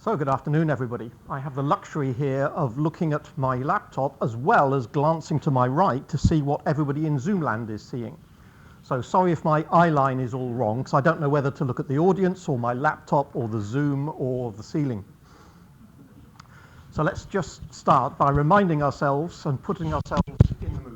So good afternoon, everybody. I have the luxury here of looking at my laptop as well as glancing to my right to see what everybody in Zoomland is seeing. So sorry if my eye line is all wrong, because I don't know whether to look at the audience or my laptop or the Zoom or the ceiling. So let's just start by reminding ourselves and putting ourselves in the mood.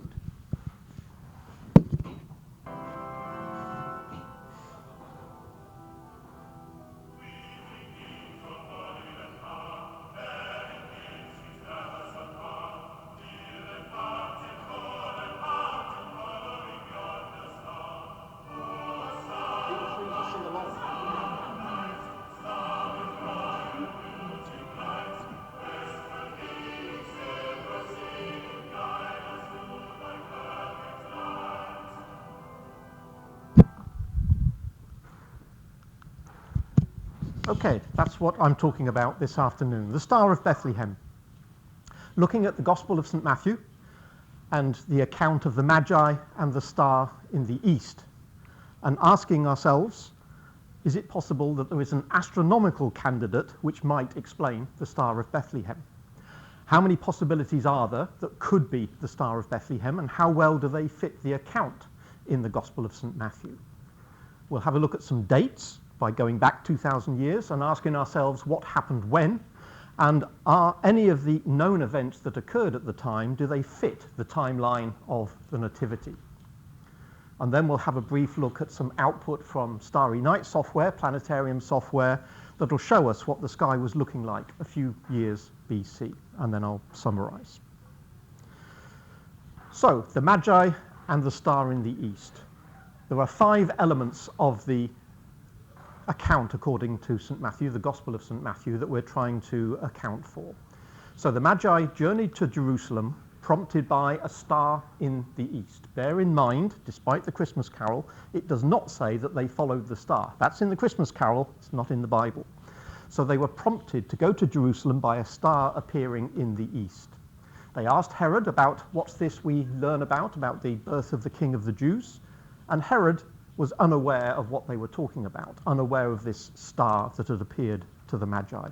Okay, that's what I'm talking about this afternoon, the Star of Bethlehem. Looking at the Gospel of St. Matthew and the account of the Magi and the star in the east, and asking ourselves, is it possible that there is an astronomical candidate which might explain the Star of Bethlehem? How many possibilities are there that could be the Star of Bethlehem, and how well do they fit the account in the Gospel of St. Matthew? We'll have a look at some dates by going back 2,000 years and asking ourselves what happened when, and are any of the known events that occurred at the time, do they fit the timeline of the Nativity? And then we'll have a brief look at some output from Starry Night software, planetarium software, that will show us what the sky was looking like a few years BC, and then I'll summarize. So, the Magi and the star in the east. There are 5 elements of the account according to St. Matthew, the Gospel of St. Matthew, that we're trying to account for. So the Magi journeyed to Jerusalem prompted by a star in the east. Bear in mind, despite the Christmas carol, it does not say that they followed the star. That's in the Christmas carol, it's not in the Bible. So they were prompted to go to Jerusalem by a star appearing in the east. They asked Herod about what's this we learn about the birth of the King of the Jews, and Herod was unaware of what they were talking about, unaware of this star that had appeared to the Magi.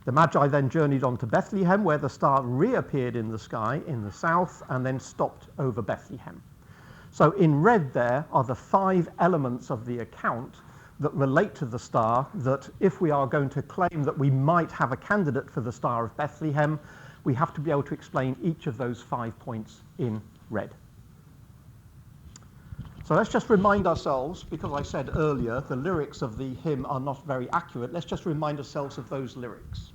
The Magi then journeyed on to Bethlehem, where the star reappeared in the sky in the south and then stopped over Bethlehem. So in red there are the 5 elements of the account that relate to the star, that if we are going to claim that we might have a candidate for the Star of Bethlehem, we have to be able to explain each of those 5 points in red. So let's just remind ourselves, because I said earlier the lyrics of the hymn are not very accurate, let's just remind ourselves of those lyrics.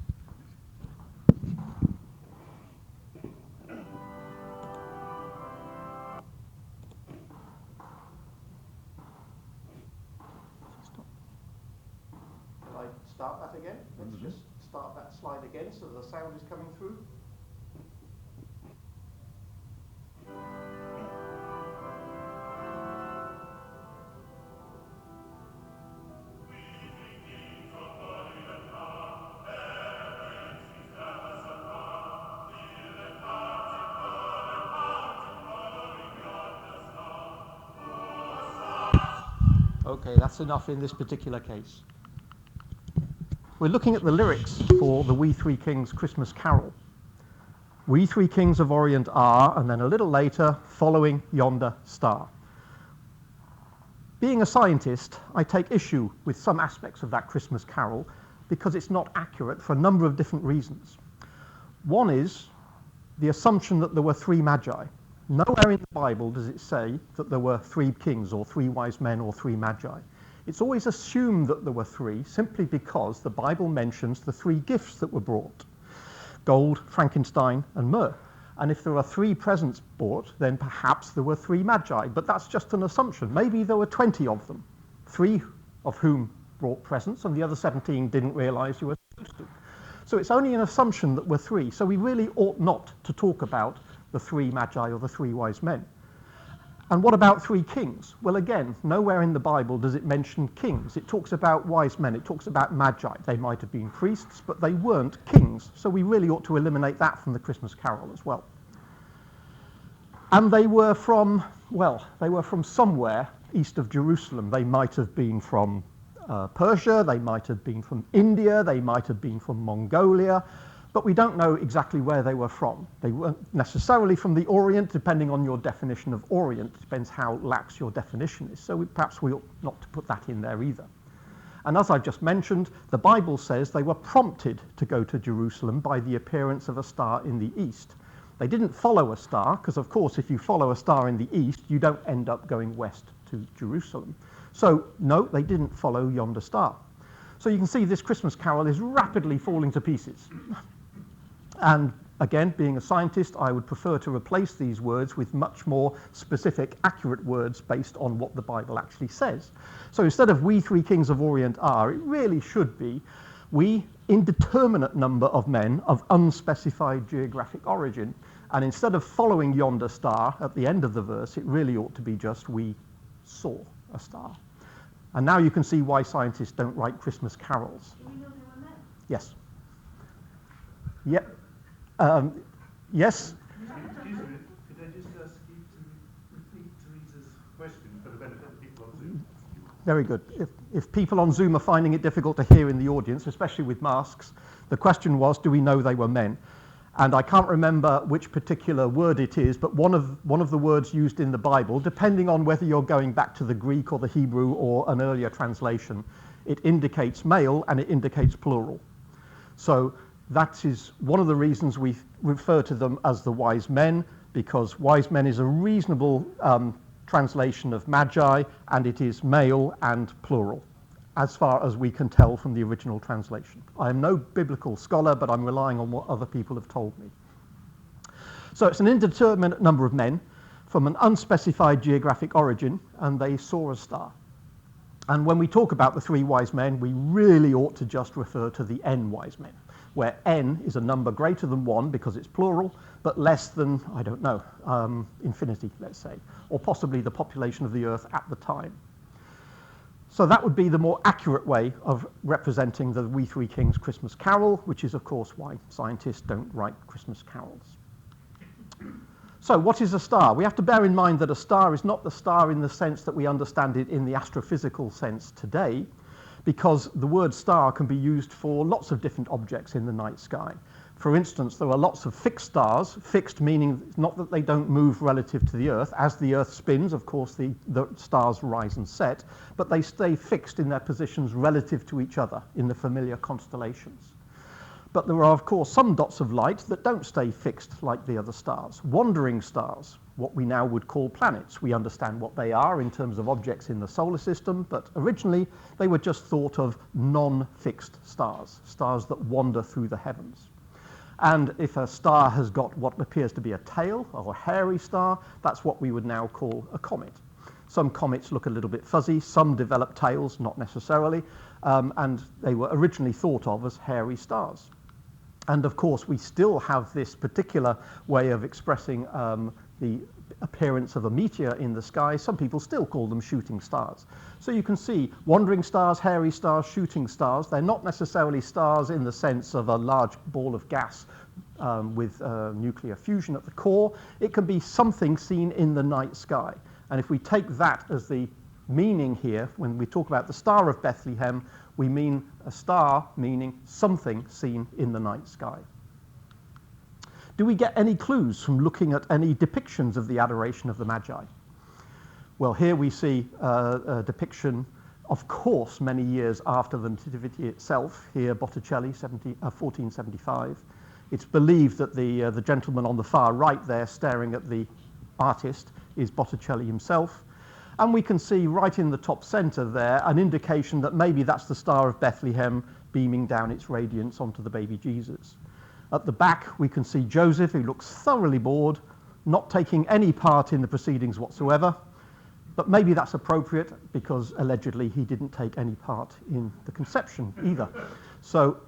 Shall I start that again? Let's just start that slide again so the sound is coming through. Okay, that's enough in this particular case. We're looking at the lyrics for the We Three Kings Christmas Carol. We three kings of Orient are, and then a little later, following yonder star. Being a scientist, I take issue with some aspects of that Christmas carol because it's not accurate for a number of different reasons. One is the assumption that there were 3 Magi. Nowhere in the Bible does it say that there were 3 kings or 3 wise men or 3 Magi. It's always assumed that there were 3 simply because the Bible mentions the 3 gifts that were brought: gold, Frankenstein, and myrrh. And if there are 3 presents bought, then perhaps there were 3 Magi, but that's just an assumption. Maybe there were 20 of them, 3 of whom brought presents, and the other 17 didn't realize you were supposed to. So it's only an assumption that we're 3, so we really ought not to talk about the 3 Magi or the 3 wise men. And what about 3 kings? Well, again, nowhere in the Bible does it mention kings. It talks about wise men, it talks about Magi. They might have been priests, but they weren't kings, so we really ought to eliminate that from the Christmas carol as well. And they were from somewhere east of Jerusalem. They might have been from Persia, they might have been from India, they might have been from Mongolia, but we don't know exactly where they were from. They weren't necessarily from the Orient, depending on your definition of Orient. It depends how lax your definition is. So perhaps we ought not to put that in there either. And as I've just mentioned, the Bible says they were prompted to go to Jerusalem by the appearance of a star in the east. They didn't follow a star, because of course if you follow a star in the east, you don't end up going west to Jerusalem. So no, they didn't follow yonder star. So you can see this Christmas carol is rapidly falling to pieces. And again, being a scientist, I would prefer to replace these words with much more specific, accurate words based on what the Bible actually says. So instead of "we three kings of Orient are," it really should be "we indeterminate number of men of unspecified geographic origin." And instead of following yonder star at the end of the verse, it really ought to be just "we saw a star." And now you can see why scientists don't write Christmas carols. Do we know they were men? Yes. Yep. Yes? Excuse me, could I just ask you to repeat Teresa's question for the benefit of people on Zoom? Very good. If people on Zoom are finding it difficult to hear in the audience, especially with masks, the question was, do we know they were men? And I can't remember which particular word it is, but one of the words used in the Bible, depending on whether you're going back to the Greek or the Hebrew or an earlier translation, it indicates male and it indicates plural. So that is one of the reasons we refer to them as the wise men, because wise men is a reasonable translation of Magi, and it is male and plural, as far as we can tell from the original translation. I am no biblical scholar, but I'm relying on what other people have told me. So it's an indeterminate number of men from an unspecified geographic origin, and they saw a star. And when we talk about the three wise men, we really ought to just refer to the n wise men, where n is a number greater than 1 because it's plural, but less than, I don't know, infinity, let's say, or possibly the population of the Earth at the time. So that would be the more accurate way of representing the We Three Kings Christmas Carol, which is, of course, why scientists don't write Christmas carols. So what is a star? We have to bear in mind that a star is not the star in the sense that we understand it in the astrophysical sense today, because the word star can be used for lots of different objects in the night sky. For instance, there are lots of fixed stars, fixed meaning not that they don't move relative to the Earth. As the Earth spins, of course, the stars rise and set, but they stay fixed in their positions relative to each other in the familiar constellations. But there are, of course, some dots of light that don't stay fixed like the other stars. Wandering stars, what we now would call planets. We understand what they are in terms of objects in the solar system, but originally they were just thought of non-fixed stars, stars that wander through the heavens. And if a star has got what appears to be a tail or a hairy star, that's what we would now call a comet. Some comets look a little bit fuzzy, some develop tails, not necessarily, and they were originally thought of as hairy stars. And of course, we still have this particular way of expressing the appearance of a meteor in the sky. Some people still call them shooting stars. So you can see wandering stars, hairy stars, shooting stars. They're not necessarily stars in the sense of a large ball of gas with nuclear fusion at the core. It can be something seen in the night sky. And if we take that as the meaning here, when we talk about the Star of Bethlehem, we mean a star meaning something seen in the night sky. Do we get any clues from looking at any depictions of the adoration of the Magi? Well, here we see a depiction, of course, many years after the Nativity itself. Here, Botticelli, 1475. It's believed that the gentleman on the far right there staring at the artist is Botticelli himself. And we can see right in the top center there an indication that maybe that's the Star of Bethlehem beaming down its radiance onto the baby Jesus. At the back, we can see Joseph, who looks thoroughly bored, not taking any part in the proceedings whatsoever. But maybe that's appropriate because allegedly he didn't take any part in the conception either. So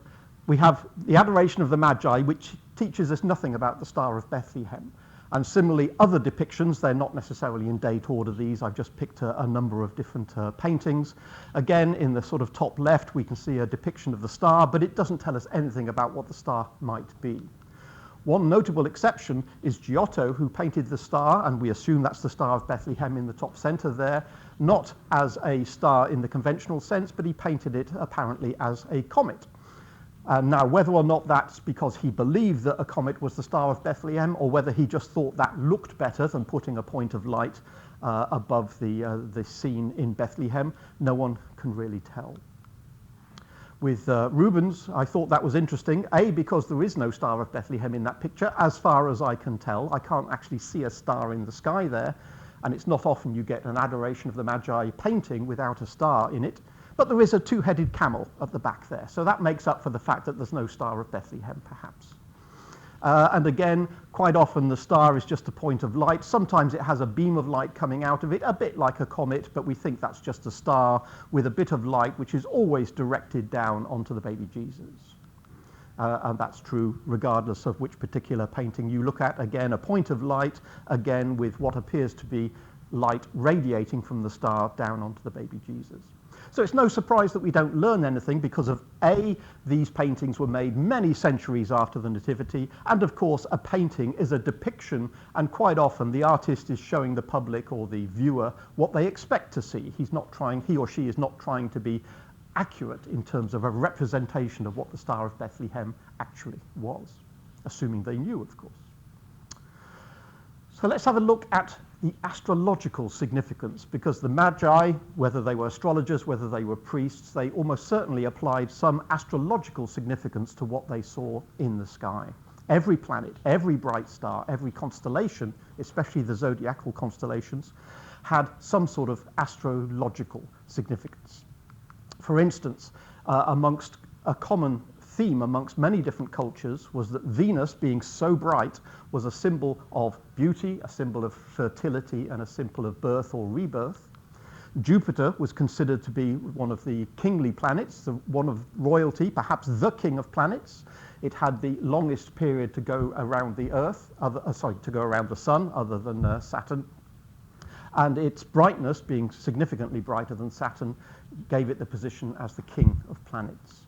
we have the adoration of the Magi, which teaches us nothing about the Star of Bethlehem. And similarly, other depictions, they're not necessarily in date order, these. I've just picked a number of different paintings. Again, in the sort of top left, we can see a depiction of the star, but it doesn't tell us anything about what the star might be. One notable exception is Giotto, who painted the star, and we assume that's the Star of Bethlehem in the top center there, not as a star in the conventional sense, but he painted it apparently as a comet. Now, whether or not that's because he believed that a comet was the Star of Bethlehem, or whether he just thought that looked better than putting a point of light above the scene in Bethlehem, no one can really tell. With Rubens, I thought that was interesting, A, because there is no Star of Bethlehem in that picture, as far as I can tell. I can't actually see a star in the sky there, and it's not often you get an Adoration of the Magi painting without a star in it. But there is a two-headed camel at the back there, so that makes up for the fact that there's no Star of Bethlehem, perhaps. And again, quite often the star is just a point of light. Sometimes it has a beam of light coming out of it, a bit like a comet, but we think that's just a star with a bit of light, which is always directed down onto the baby Jesus. And that's true regardless of which particular painting you look at. Again, a point of light, again with what appears to be light radiating from the star down onto the baby Jesus. So it's no surprise that we don't learn anything because of A, these paintings were made many centuries after the Nativity, and of course a painting is a depiction, and quite often the artist is showing the public or the viewer what they expect to see. He or she is not trying to be accurate in terms of a representation of what the Star of Bethlehem actually was, assuming they knew, of course. So let's have a look at the astrological significance, because the Magi, whether they were astrologers, whether they were priests, they almost certainly applied some astrological significance to what they saw in the sky. Every planet, every bright star, every constellation, especially the zodiacal constellations, had some sort of astrological significance. For instance, amongst a common theme amongst many different cultures was that Venus, being so bright, was a symbol of beauty, a symbol of fertility, and a symbol of birth or rebirth. Jupiter was considered to be one of the kingly planets, one of royalty, perhaps the king of planets. It had the longest period to go around the Earth, to go around the Sun, other than Saturn. And its brightness, being significantly brighter than Saturn, gave it the position as the king of planets.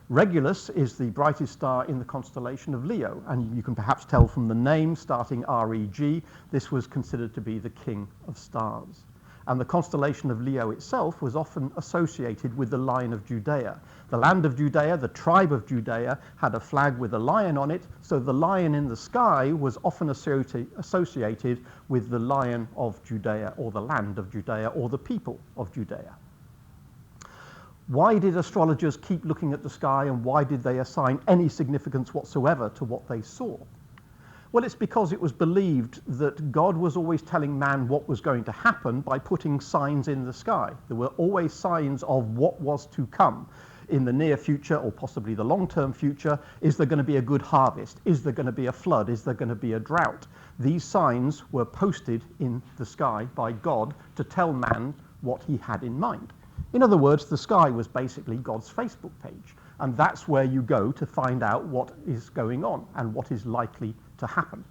Regulus is the brightest star in the constellation of Leo, and you can perhaps tell from the name starting REG, this was considered to be the king of stars. And the constellation of Leo itself was often associated with the line of Judea. The land of Judea, the tribe of Judea, had a flag with a lion on it, so the lion in the sky was often associated with the lion of Judea, or the land of Judea, or the people of Judea. Why did astrologers keep looking at the sky, and why did they assign any significance whatsoever to what they saw? Well, it's because it was believed that God was always telling man what was going to happen by putting signs in the sky. There were always signs of what was to come in the near future, or possibly the long-term future. Is there going to be a good harvest? Is there going to be a flood? Is there going to be a drought? These signs were posted in the sky by God to tell man what he had in mind. In other words, the sky was basically God's Facebook page, and that's where you go to find out what is going on and what is likely to happen.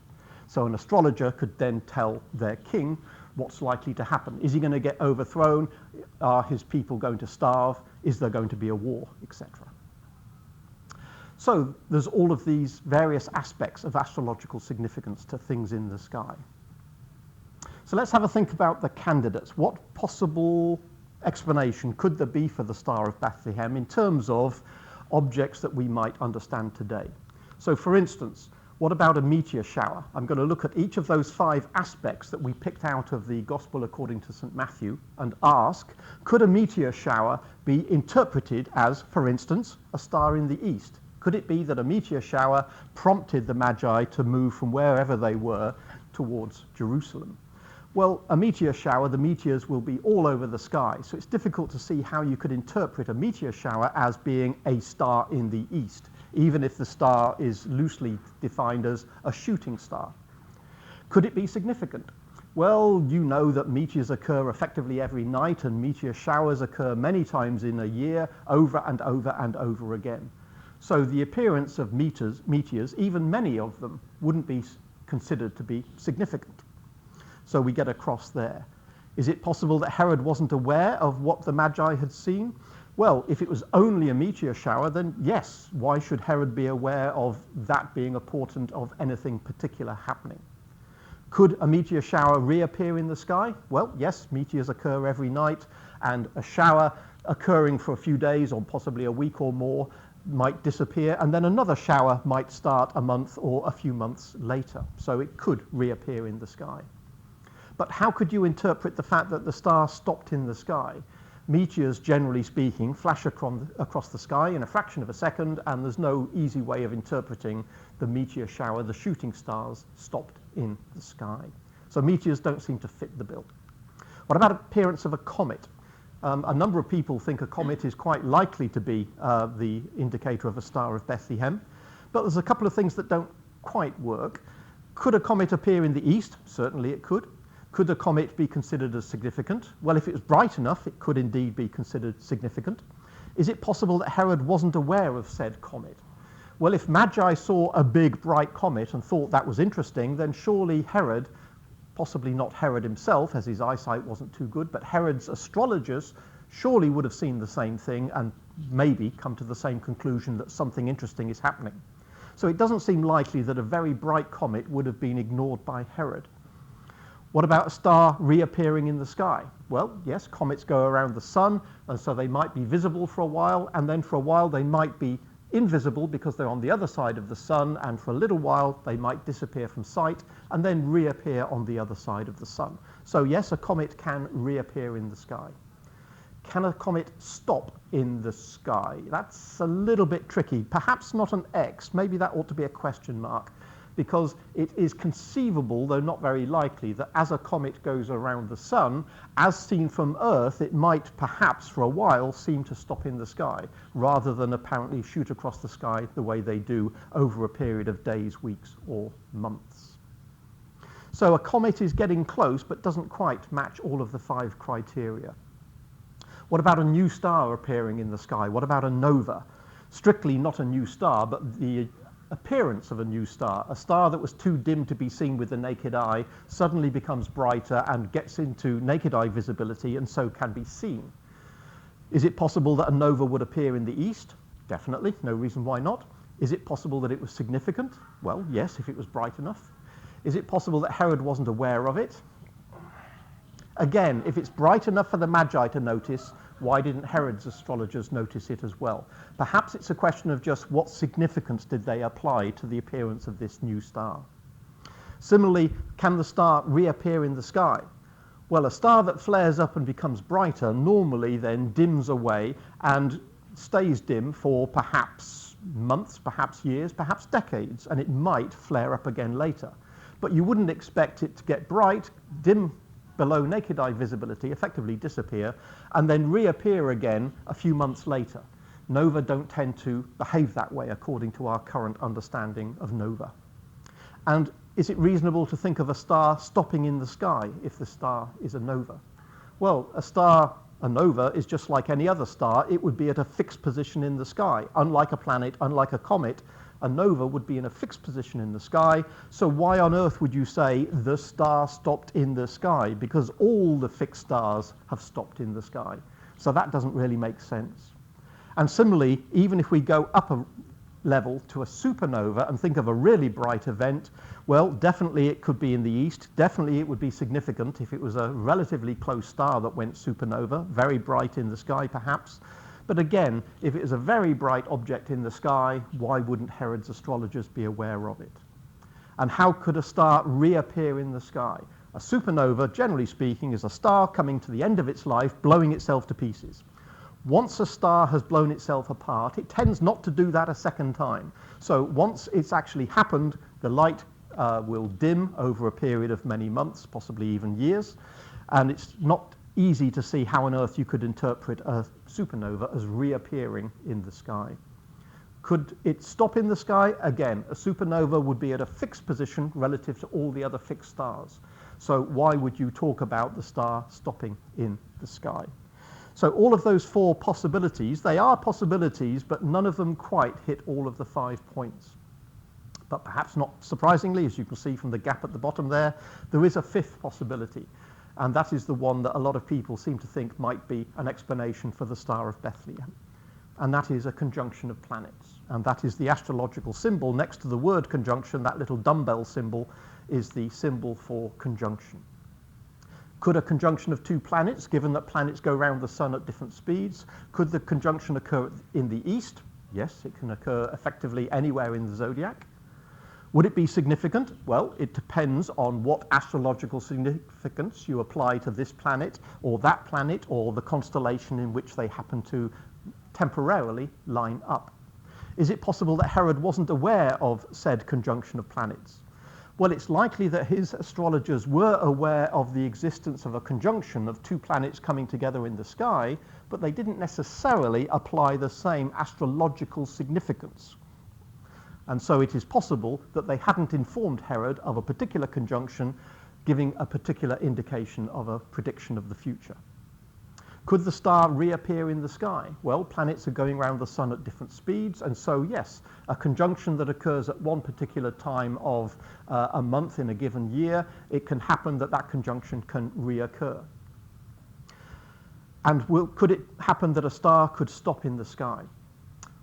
So an astrologer could then tell their king what's likely to happen. Is he going to get overthrown? Are his people going to starve? Is there going to be a war, etc.? So there's all of these various aspects of astrological significance to things in the sky. So let's have a think about the candidates. What possible explanation could there be for the Star of Bethlehem in terms of objects that we might understand today? So for instance, what about a meteor shower? I'm going to look at each of those 5 aspects that we picked out of the Gospel according to St. Matthew and ask, could a meteor shower be interpreted as, for instance, a star in the east? Could it be that a meteor shower prompted the Magi to move from wherever they were towards Jerusalem? Well, a meteor shower, the meteors will be all over the sky, so it's difficult to see how you could interpret a meteor shower as being a star in the east, even if the star is loosely defined as a shooting star. Could it be significant? Well, you know that meteors occur effectively every night, and meteor showers occur many times in a year, over and over and over again. So the appearance of meteors, even many of them, wouldn't be considered to be significant. So we get a cross there. Is it possible that Herod wasn't aware of what the Magi had seen? Well, if it was only a meteor shower, then yes, why should Herod be aware of that being a portent of anything particular happening? Could a meteor shower reappear in the sky? Well, yes, meteors occur every night, and a shower occurring for a few days or possibly a week or more might disappear, and then another shower might start a month or a few months later. So it could reappear in the sky. But how could you interpret the fact that the star stopped in the sky? Meteors, generally speaking, flash across the sky in a fraction of a second, and there's no easy way of interpreting the meteor shower. The shooting stars stopped in the sky. So meteors don't seem to fit the bill. What about appearance of a comet? A number of people think a comet is quite likely to be the indicator of a Star of Bethlehem, but there's a couple of things that don't quite work. Could a comet appear in the east? Certainly it could. Could a comet be considered as significant? Well, if it was bright enough, it could indeed be considered significant. Is it possible that Herod wasn't aware of said comet? Well, if Magi saw a big, bright comet and thought that was interesting, then surely Herod, possibly not Herod himself, as his eyesight wasn't too good, but Herod's astrologers surely would have seen the same thing and maybe come to the same conclusion that something interesting is happening. So it doesn't seem likely that a very bright comet would have been ignored by Herod. What about a star reappearing in the sky? Well, yes, comets go around the sun, and so they might be visible for a while, and then for a while they might be invisible because they're on the other side of the sun, and for a little while they might disappear from sight and then reappear on the other side of the sun. So yes, a comet can reappear in the sky. Can a comet stop in the sky? That's a little bit tricky. Perhaps not an X. Maybe that ought to be a question mark, because it is conceivable, though not very likely, that as a comet goes around the sun, as seen from Earth, it might perhaps for a while seem to stop in the sky, rather than apparently shoot across the sky the way they do over a period of days, weeks, or months. So a comet is getting close, but doesn't quite match all of the 5 criteria. What about a new star appearing in the sky? What about a nova? Strictly not a new star, but the appearance of a new star. A star that was too dim to be seen with the naked eye suddenly becomes brighter and gets into naked eye visibility and so can be seen. Is it possible that a nova would appear in the east? Definitely, no reason why not. Is it possible that it was significant? Well, yes, if it was bright enough. Is it possible that Herod wasn't aware of it? Again, if it's bright enough for the Magi to notice, why didn't Herod's astrologers notice it as well? Perhaps it's a question of just what significance did they apply to the appearance of this new star. Similarly, can the star reappear in the sky? Well, a star that flares up and becomes brighter normally then dims away and stays dim for perhaps months, perhaps years, perhaps decades, and it might flare up again later. But you wouldn't expect it to get bright, dim below naked eye visibility, effectively disappear, and then reappear again a few months later. Nova don't tend to behave that way according to our current understanding of nova. And is it reasonable to think of a star stopping in the sky if the star is a nova? Well, a nova is just like any other star. It would be at a fixed position in the sky. Unlike a planet, unlike a comet, a nova would be in a fixed position in the sky. So why on earth would you say the star stopped in the sky? Because all the fixed stars have stopped in the sky. So that doesn't really make sense. And similarly, even if we go up a level to a supernova and think of a really bright event, well, definitely it could be in the east. Definitely it would be significant if it was a relatively close star that went supernova, very bright in the sky perhaps. But again, if it is a very bright object in the sky, why wouldn't Herod's astrologers be aware of it? And how could a star reappear in the sky? A supernova, generally speaking, is a star coming to the end of its life, blowing itself to pieces. Once a star has blown itself apart, it tends not to do that a second time. So once it's actually happened, the light will dim over a period of many months, possibly even years, and it's not easy to see how on earth you could interpret a supernova as reappearing in the sky. Could it stop in the sky? Again, a supernova would be at a fixed position relative to all the other fixed stars. So why would you talk about the star stopping in the sky? So all of those 4 possibilities, they are possibilities, but none of them quite hit all of the 5 points. But perhaps not surprisingly, as you can see from the gap at the bottom there is a 5th possibility. And that is the one that a lot of people seem to think might be an explanation for the Star of Bethlehem. and that is a conjunction of planets. And that is the astrological symbol next to the word conjunction. That little dumbbell symbol is the symbol for conjunction. Could a conjunction of two planets, given that planets go around the sun at different speeds, could the conjunction occur in the east? Yes, it can occur effectively anywhere in the zodiac. Would it be significant? Well, it depends on what astrological significance you apply to this planet or the constellation in which they happen to temporarily line up. Is it possible that Herod wasn't aware of said conjunction of planets? Well, it's likely that his astrologers were aware of the existence of a conjunction of two planets coming together in the sky, but they didn't necessarily apply the same astrological significance. And so it is possible that they hadn't informed Herod of a particular conjunction, giving a particular indication of a prediction of the future. Could the star reappear in the sky? Well, planets are going around the sun at different speeds, and so yes, a conjunction that occurs at one particular time of a month in a given year, it can happen that that conjunction can reoccur. And could it happen that a star could stop in the sky?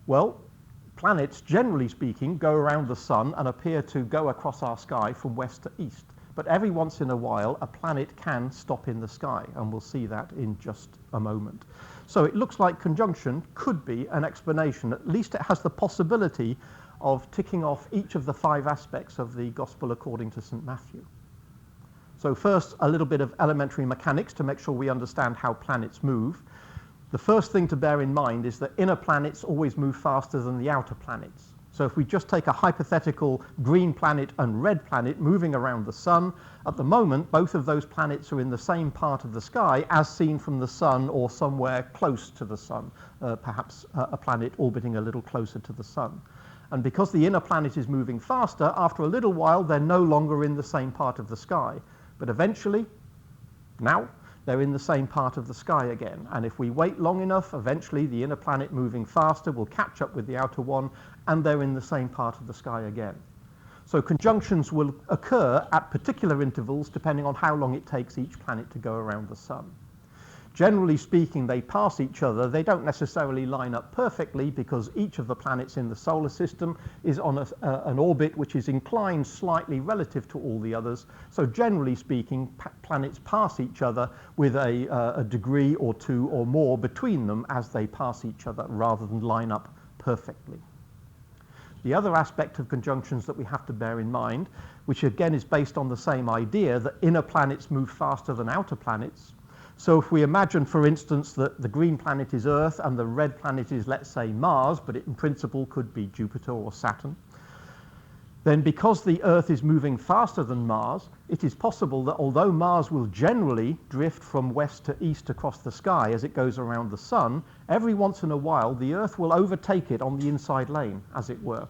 Well, planets, generally speaking, go around the sun and appear to go across our sky from west to east. But every once in a while, a planet can stop in the sky, and we'll see that in just a moment. So it looks like conjunction could be an explanation. At least it has the possibility of ticking off each of the 5 aspects of the Gospel according to St. Matthew. So first, a little bit of elementary mechanics to make sure we understand how planets move. The first thing to bear in mind is that inner planets always move faster than the outer planets. So if we just take a hypothetical green planet and red planet moving around the sun, at the moment, both of those planets are in the same part of the sky as seen from the sun or somewhere close to the sun, perhaps a planet orbiting a little closer to the sun. And because the inner planet is moving faster, after a little while, they're no longer in the same part of the sky. But eventually, now, they're in the same part of the sky again. And if we wait long enough, eventually the inner planet moving faster will catch up with the outer one, and they're in the same part of the sky again. So conjunctions will occur at particular intervals depending on how long it takes each planet to go around the sun. Generally speaking, they pass each other. They don't necessarily line up perfectly because each of the planets in the solar system is on an orbit which is inclined slightly relative to all the others. So generally speaking, planets pass each other with a degree or 2 or more between them as they pass each other rather than line up perfectly. The other aspect of conjunctions that we have to bear in mind, which again is based on the same idea that inner planets move faster than outer planets. So if we imagine, for instance, that the green planet is Earth and the red planet is, let's say, Mars, but it in principle could be Jupiter or Saturn, then because the Earth is moving faster than Mars, it is possible that although Mars will generally drift from west to east across the sky as it goes around the sun, every once in a while the Earth will overtake it on the inside lane, as it were.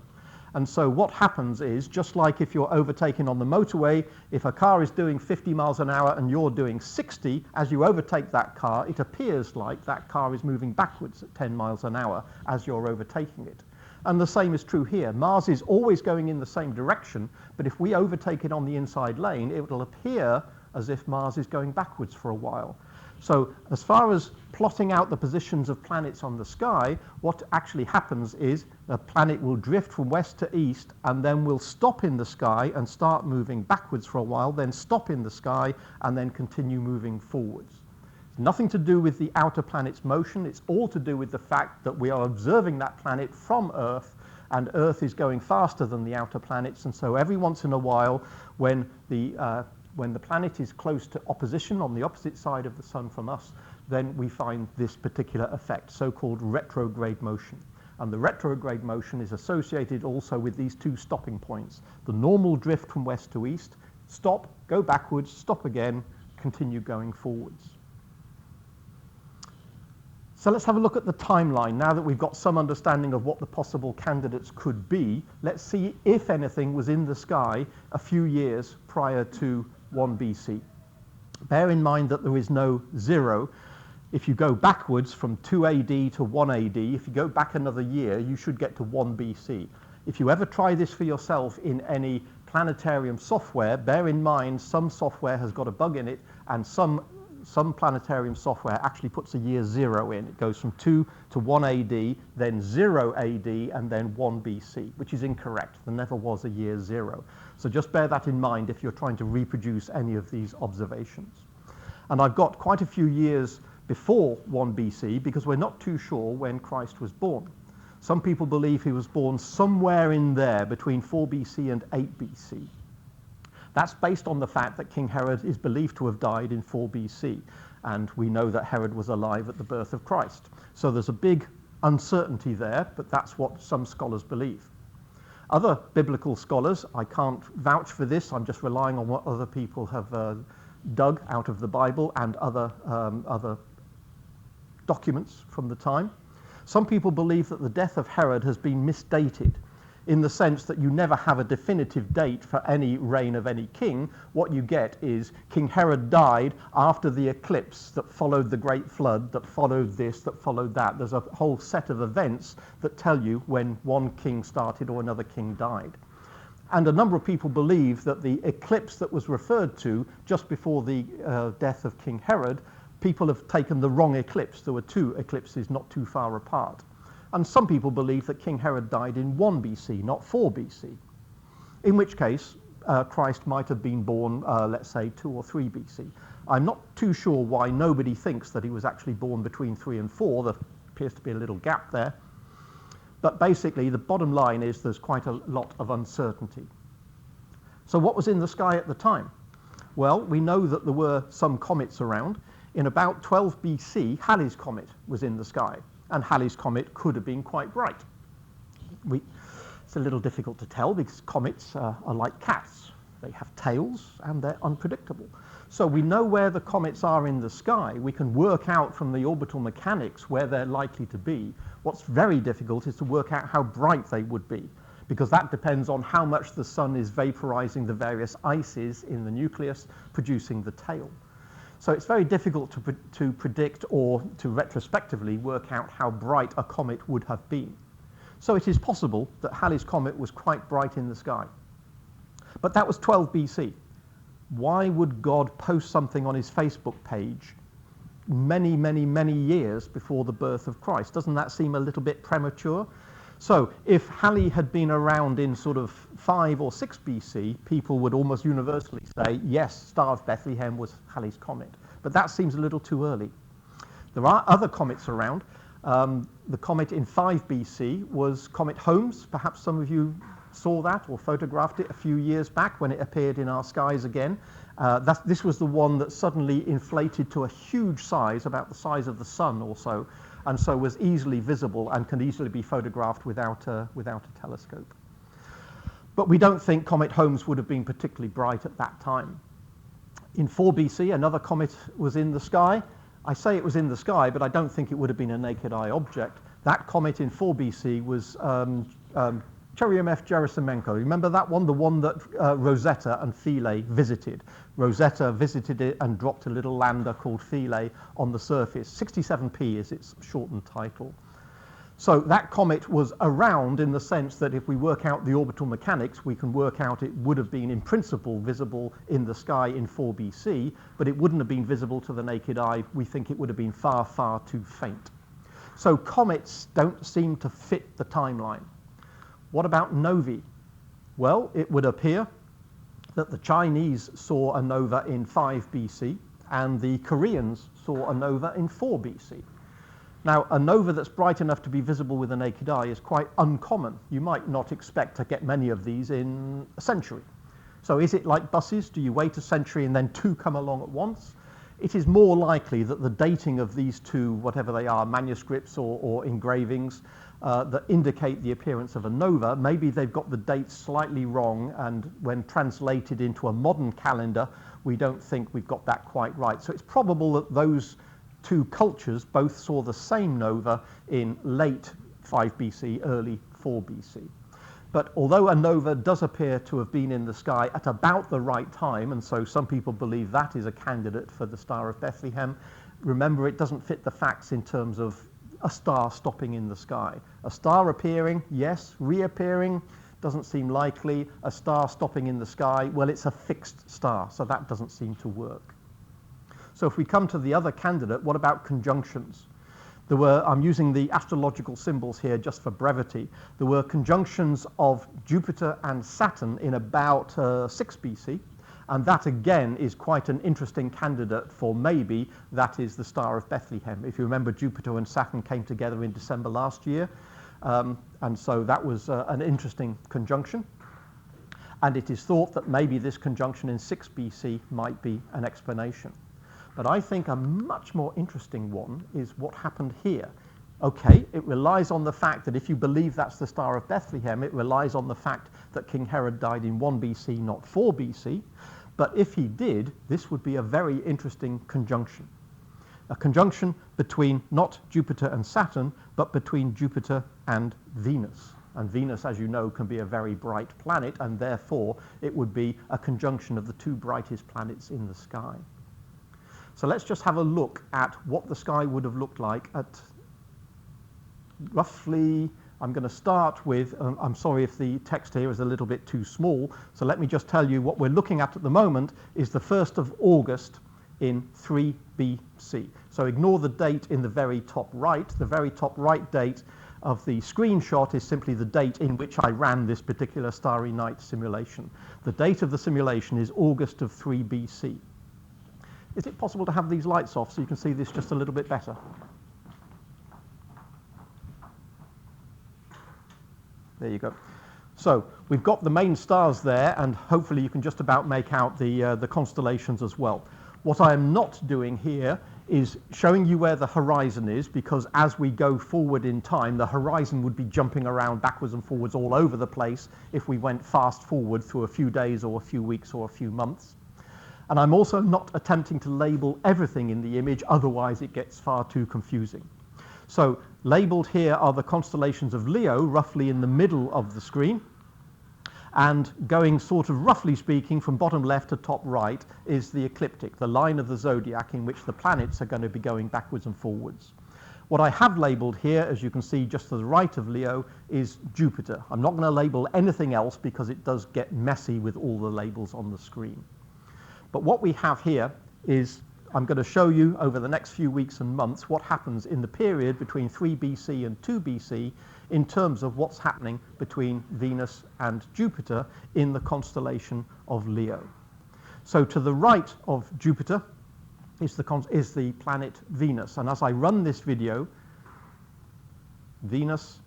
And so what happens is, just like if you're overtaken on the motorway, if a car is doing 50 miles an hour and you're doing 60, as you overtake that car, it appears like that car is moving backwards at 10 miles an hour as you're overtaking it. And the same is true here. Mars is always going in the same direction, but if we overtake it on the inside lane, it will appear as if Mars is going backwards for a while. So as far as plotting out the positions of planets on the sky, what actually happens is a planet will drift from west to east and then will stop in the sky and start moving backwards for a while, then stop in the sky and then continue moving forwards. It's nothing to do with the outer planet's motion. It's all to do with the fact that we are observing that planet from Earth, and Earth is going faster than the outer planets. And so every once in a while, when the planet is close to opposition on the opposite side of the sun from us, then we find this particular effect, so-called retrograde motion. And the retrograde motion is associated also with these 2 stopping points. The normal drift from west to east, stop, go backwards, stop again, continue going forwards. So let's have a look at the timeline. Now that we've got some understanding of what the possible candidates could be, let's see if anything was in the sky a few years prior to 1 BC. Bear in mind that there is no 0. If you go backwards from 2 AD to 1 AD, if you go back another year, you should get to 1 BC. If you ever try this for yourself in any planetarium software, bear in mind some software has got a bug in it and some some planetarium software actually puts a year 0 in. It goes from 2 to 1 AD, then 0 AD, and then 1 BC, which is incorrect. There never was a year 0. So just bear that in mind if you're trying to reproduce any of these observations. And I've got quite a few years before 1 BC because we're not too sure when Christ was born. Some people believe he was born somewhere in there between 4 BC and 8 BC. That's based on the fact that King Herod is believed to have died in 4 BC, and we know that Herod was alive at the birth of Christ. So there's a big uncertainty there, but that's what some scholars believe. Other biblical scholars, I can't vouch for this, I'm just relying on what other people have dug out of the Bible and other documents from the time. Some people believe that the death of Herod has been misdated, in the sense that you never have a definitive date for any reign of any king. What you get is King Herod died after the eclipse that followed the Great Flood, that followed this, that followed that. There's a whole set of events that tell you when one king started or another king died. And a number of people believe that the eclipse that was referred to just before the death of King Herod, people have taken the wrong eclipse. There were 2 eclipses not too far apart. And some people believe that King Herod died in 1 BC, not 4 BC, in which case Christ might have been born, let's say, 2 or 3 BC. I'm not too sure why nobody thinks that he was actually born between 3 and 4. There appears to be a little gap there. But basically, the bottom line is there's quite a lot of uncertainty. So what was in the sky at the time? Well, we know that there were some comets around. In about 12 BC, Halley's Comet was in the sky. And Halley's Comet could have been quite bright. It's a little difficult to tell because comets are like cats. They have tails and they're unpredictable. So we know where the comets are in the sky. We can work out from the orbital mechanics where they're likely to be. What's very difficult is to work out how bright they would be, because that depends on how much the sun is vaporizing the various ices in the nucleus, producing the tail. So it's very difficult to predict or to retrospectively work out how bright a comet would have been. So it is possible that Halley's Comet was quite bright in the sky. But that was 12 BC. Why would God post something on his Facebook page many, many, many years before the birth of Christ? Doesn't that seem a little bit premature? So if Halley had been around in sort of 5 or 6 BC, people would almost universally say, yes, Star of Bethlehem was Halley's Comet. But that seems a little too early. There are other comets around. The comet in 5 BC was Comet Holmes. Perhaps some of you saw that or photographed it a few years back when it appeared in our skies again. This was the one that suddenly inflated to a huge size, about the size of the sun or so, and so was easily visible and can easily be photographed without a telescope. But we don't think Comet Holmes would have been particularly bright at that time. In 4 BC, another comet was in the sky. I say it was in the sky, but I don't think it would have been a naked eye object. That comet in 4 BC was Churyumov-Gerasimenko. Remember that one? The one that Rosetta and Philae visited. Rosetta visited it and dropped a little lander called Philae on the surface. 67P is its shortened title. So that comet was around in the sense that if we work out the orbital mechanics, we can work out it would have been in principle visible in the sky in 4 BC, but it wouldn't have been visible to the naked eye. We think it would have been far, far too faint. So comets don't seem to fit the timeline. What about novae? Well, it would appear that the Chinese saw a nova in 5 BC and the Koreans saw a nova in 4 BC. Now, a nova that's bright enough to be visible with the naked eye is quite uncommon. You might not expect to get many of these in a century. So is it like buses? Do you wait a century and then 2 come along at once? It is more likely that the dating of these 2, whatever they are, manuscripts or engravings, that indicate the appearance of a nova, maybe they've got the dates slightly wrong, and when translated into a modern calendar, we don't think we've got that quite right. So it's probable that those 2 cultures both saw the same nova in late 5 BC, early 4 BC. But although a nova does appear to have been in the sky at about the right time, and so some people believe that is a candidate for the Star of Bethlehem, remember it doesn't fit the facts in terms of a star stopping in the sky. A star appearing, yes. Reappearing, doesn't seem likely. A star stopping in the sky, well, it's a fixed star, so that doesn't seem to work. So if we come to the other candidate, what about conjunctions? There were, I'm using the astrological symbols here just for brevity, there were conjunctions of Jupiter and Saturn in about 6 BC, and that again is quite an interesting candidate for maybe that is the Star of Bethlehem. If you remember, Jupiter and Saturn came together in December last year, and so that was an interesting conjunction. And it is thought that maybe this conjunction in 6 BC might be an explanation. But I think a much more interesting one is what happened here. Okay, it relies on the fact that if you believe that's the Star of Bethlehem, it relies on the fact that King Herod died in 1 BC, not 4 BC. But if he did, this would be a very interesting conjunction. A conjunction between not Jupiter and Saturn, but between Jupiter and Venus. And Venus, as you know, can be a very bright planet, and therefore it would be a conjunction of the 2 brightest planets in the sky. So let's just have a look at what the sky would have looked like at roughly, I'm going to start with, I'm sorry if the text here is a little bit too small, so let me just tell you what we're looking at the moment is the 1st of August in 3 BC. So ignore the date in the very top right. The very top right date of the screenshot is simply the date in which I ran this particular Starry Night simulation. The date of the simulation is August of 3 BC. Is it possible to have these lights off so you can see this just a little bit better? There you go. So we've got the main stars there, and hopefully you can just about make out the constellations as well. What I am not doing here is showing you where the horizon is, because as we go forward in time, the horizon would be jumping around backwards and forwards all over the place if we went fast forward through a few days or a few weeks or a few months. And I'm also not attempting to label everything in the image, otherwise it gets far too confusing. So labeled here are the constellations of Leo, roughly in the middle of the screen. And going sort of roughly speaking from bottom left to top right is the ecliptic, the line of the zodiac in which the planets are going to be going backwards and forwards. What I have labeled here, as you can see just to the right of Leo, is Jupiter. I'm not going to label anything else because it does get messy with all the labels on the screen. But what we have here is, I'm going to show you over the next few weeks and months what happens in the period between 3 BC and 2 BC in terms of what's happening between Venus and Jupiter in the constellation of Leo. So to the right of Jupiter is the planet Venus. And as I run this video, Venus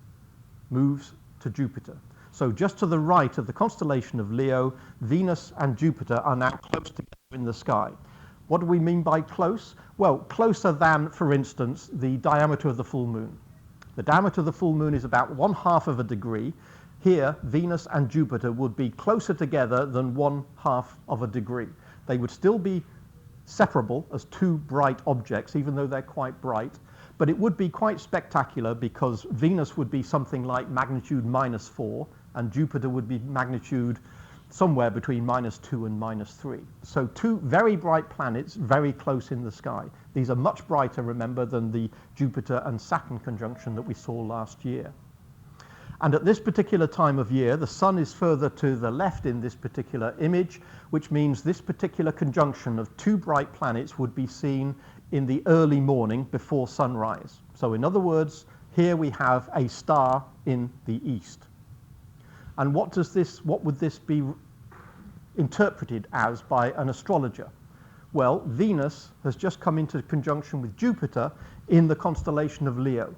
moves to Jupiter. So just to the right of the constellation of Leo, Venus and Jupiter are now close together in the sky. What do we mean by close? Well, closer than, for instance, the diameter of the full moon. The diameter of the full moon is about 1/2 of a degree. Here, Venus and Jupiter would be closer together than 1/2 of a degree. They would still be separable as 2 bright objects, even though they're quite bright. But it would be quite spectacular because Venus would be something like magnitude -4, and Jupiter would be magnitude somewhere between -2 and -3. So 2 very bright planets very close in the sky. These are much brighter, remember, than the Jupiter and Saturn conjunction that we saw last year. And at this particular time of year, the sun is further to the left in this particular image, which means this particular conjunction of 2 bright planets would be seen in the early morning before sunrise. So in other words, here we have a star in the east. And what would this be interpreted as by an astrologer? Well, Venus has just come into conjunction with Jupiter in the constellation of Leo.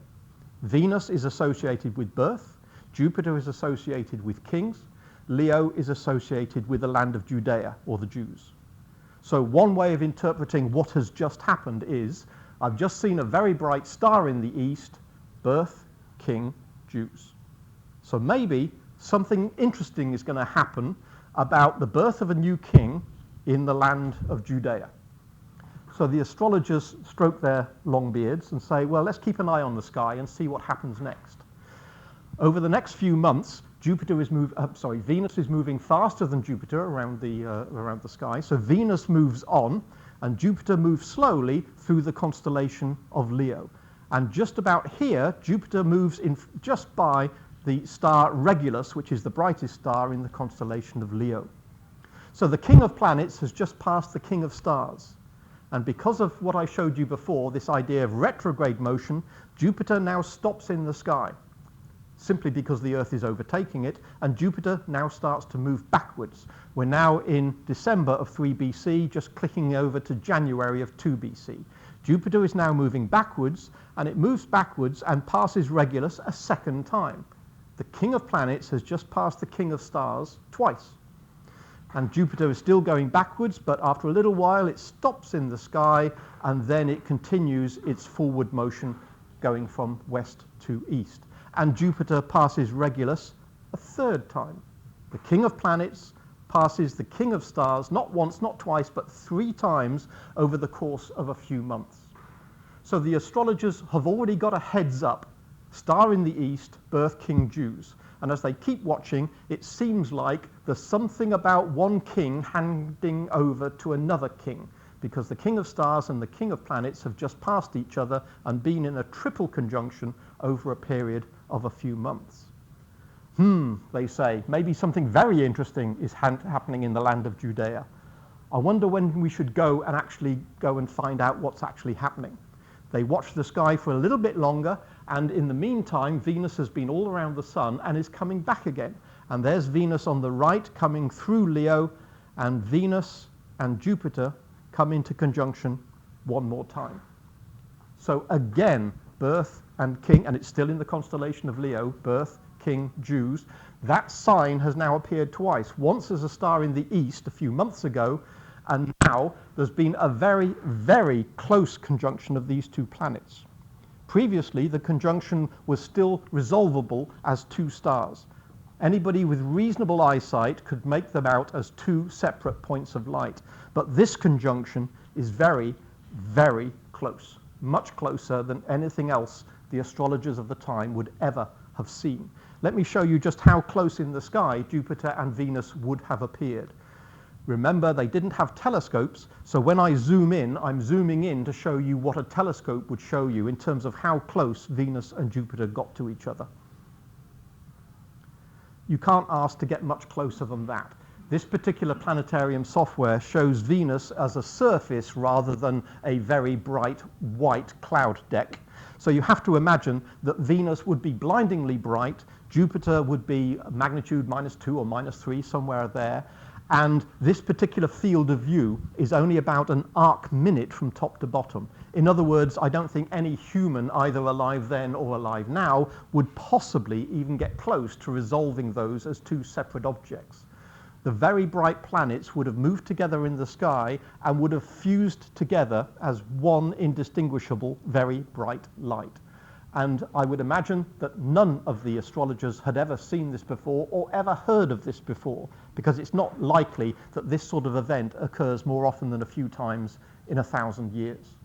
Venus is associated with birth, Jupiter is associated with kings, Leo is associated with the land of Judea, or the Jews. So one way of interpreting what has just happened is, I've just seen a very bright star in the east, birth, king, Jews. So maybe something interesting is going to happen about the birth of a new king in the land of Judea. So the astrologers stroke their long beards and say, well, let's keep an eye on the sky and see what happens next. Over the next few months, Venus is moving faster than Jupiter around the sky. So Venus moves on, and Jupiter moves slowly through the constellation of Leo. And just about here, Jupiter moves in just by the star Regulus, which is the brightest star in the constellation of Leo. So the king of planets has just passed the king of stars. And because of what I showed you before, this idea of retrograde motion, Jupiter now stops in the sky, simply because the Earth is overtaking it, and Jupiter now starts to move backwards. We're now in December of 3 BC, just clicking over to January of 2 BC. Jupiter is now moving backwards, and it moves backwards and passes Regulus a second time. The king of planets has just passed the king of stars twice. And Jupiter is still going backwards, but after a little while it stops in the sky, and then it continues its forward motion going from west to east. And Jupiter passes Regulus a third time. The king of planets passes the king of stars, not once, not twice, but 3 times over the course of a few months. So the astrologers have already got a heads up. Star in the east, birth king Jews. And as they keep watching, it seems like there's something about one king handing over to another king, because the king of stars and the king of planets have just passed each other and been in a triple conjunction over a period of a few months. They say, maybe something very interesting is happening in the land of Judea. I wonder when we should go and find out what's actually happening. They watch the sky for a little bit longer, and in the meantime, Venus has been all around the sun and is coming back again. And there's Venus on the right coming through Leo, and Venus and Jupiter come into conjunction one more time. So again, birth and king, and it's still in the constellation of Leo, birth, king, Jews. That sign has now appeared twice. Once as a star in the east a few months ago, and now there's been a very, very close conjunction of these 2 planets. Previously, the conjunction was still resolvable as 2 stars. Anybody with reasonable eyesight could make them out as 2 separate points of light. But this conjunction is very, very close, much closer than anything else the astrologers of the time would ever have seen. Let me show you just how close in the sky Jupiter and Venus would have appeared. Remember, they didn't have telescopes, so when I zoom in, I'm zooming in to show you what a telescope would show you in terms of how close Venus and Jupiter got to each other. You can't ask to get much closer than that. This particular planetarium software shows Venus as a surface rather than a very bright white cloud deck. So you have to imagine that Venus would be blindingly bright, Jupiter would be magnitude -2 or -3, somewhere there, and this particular field of view is only about an arc minute from top to bottom. In other words, I don't think any human, either alive then or alive now, would possibly even get close to resolving those as 2 separate objects. The very bright planets would have moved together in the sky and would have fused together as one indistinguishable, very bright light. And I would imagine that none of the astrologers had ever seen this before or ever heard of this before, because it's not likely that this sort of event occurs more often than a few times in 1,000 years.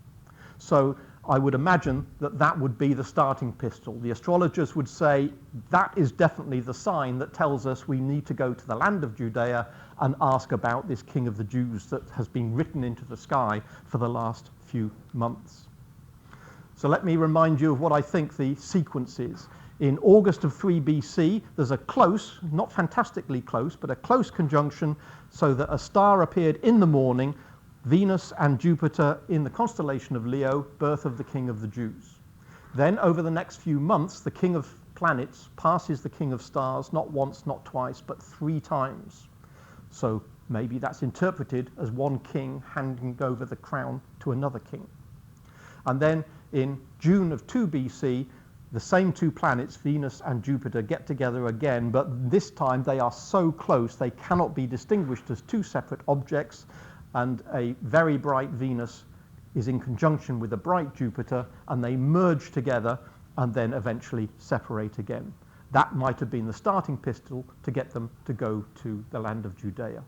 So I would imagine that that would be the starting pistol. The astrologers would say that is definitely the sign that tells us we need to go to the land of Judea and ask about this king of the Jews that has been written into the sky for the last few months. So let me remind you of what I think the sequence is. In August of 3 BC, there's a close, not fantastically close, but a close conjunction so that a star appeared in the morning, Venus and Jupiter in the constellation of Leo, birth of the king of the Jews. Then over the next few months, the king of planets passes the king of stars, not once, not twice, but 3 times. So maybe that's interpreted as one king handing over the crown to another king. And then in June of 2 BC, the same 2 planets, Venus and Jupiter, get together again, but this time they are so close they cannot be distinguished as 2 separate objects, and a very bright Venus is in conjunction with a bright Jupiter, and they merge together and then eventually separate again. That might have been the starting pistol to get them to go to the land of Judea.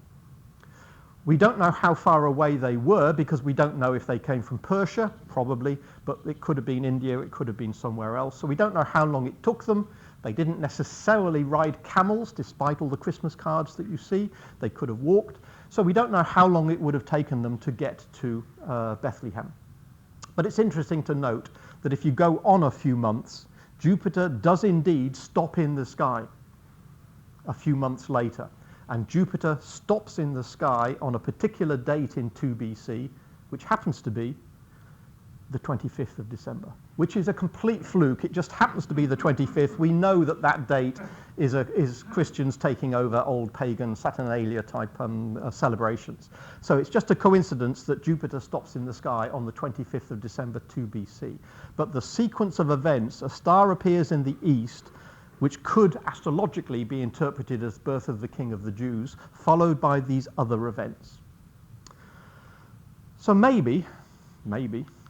We don't know how far away they were because we don't know if they came from Persia, probably, but it could have been India, it could have been somewhere else. So we don't know how long it took them. They didn't necessarily ride camels, despite all the Christmas cards that you see. They could have walked. So we don't know how long it would have taken them to get to Bethlehem. But it's interesting to note that if you go on a few months, Jupiter does indeed stop in the sky a few months later. And Jupiter stops in the sky on a particular date in 2 BC, which happens to be the 25th of December, which is a complete fluke. It just happens to be the 25th. We know that that date is Christians taking over old pagan Saturnalia type celebrations. So it's just a coincidence that Jupiter stops in the sky on the 25th of December 2 BC. But the sequence of events, a star appears in the east, which could astrologically be interpreted as birth of the King of the Jews, followed by these other events. So maybe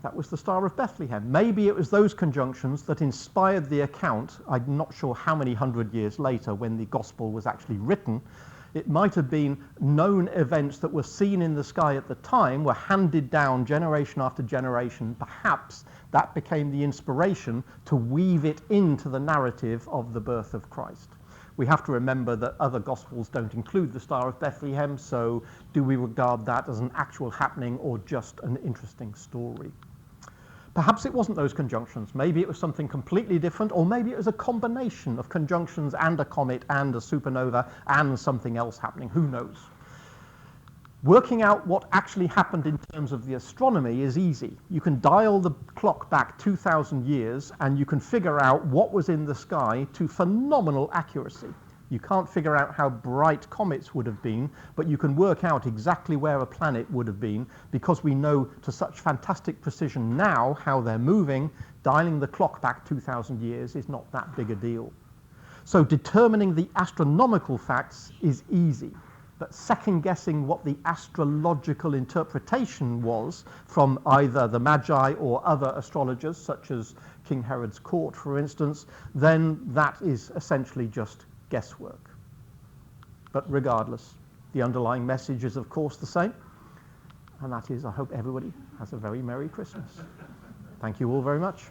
that was the Star of Bethlehem. Maybe it was those conjunctions that inspired the account. I'm not sure how many hundred years later when the Gospel was actually written. It might have been known events that were seen in the sky at the time, were handed down generation after generation. Perhaps that became the inspiration to weave it into the narrative of the birth of Christ. We have to remember that other Gospels don't include the Star of Bethlehem, so do we regard that as an actual happening or just an interesting story? Perhaps it wasn't those conjunctions. Maybe it was something completely different, or maybe it was a combination of conjunctions and a comet and a supernova and something else happening. Who knows? Working out what actually happened in terms of the astronomy is easy. You can dial the clock back 2,000 years and you can figure out what was in the sky to phenomenal accuracy. You can't figure out how bright comets would have been, but you can work out exactly where a planet would have been because we know to such fantastic precision now how they're moving. Dialing the clock back 2,000 years is not that big a deal. So determining the astronomical facts is easy, but second-guessing what the astrological interpretation was from either the Magi or other astrologers, such as King Herod's court, for instance, then that is essentially just guesswork. But regardless, the underlying message is of course the same, and that is I hope everybody has a very Merry Christmas. Thank you all very much.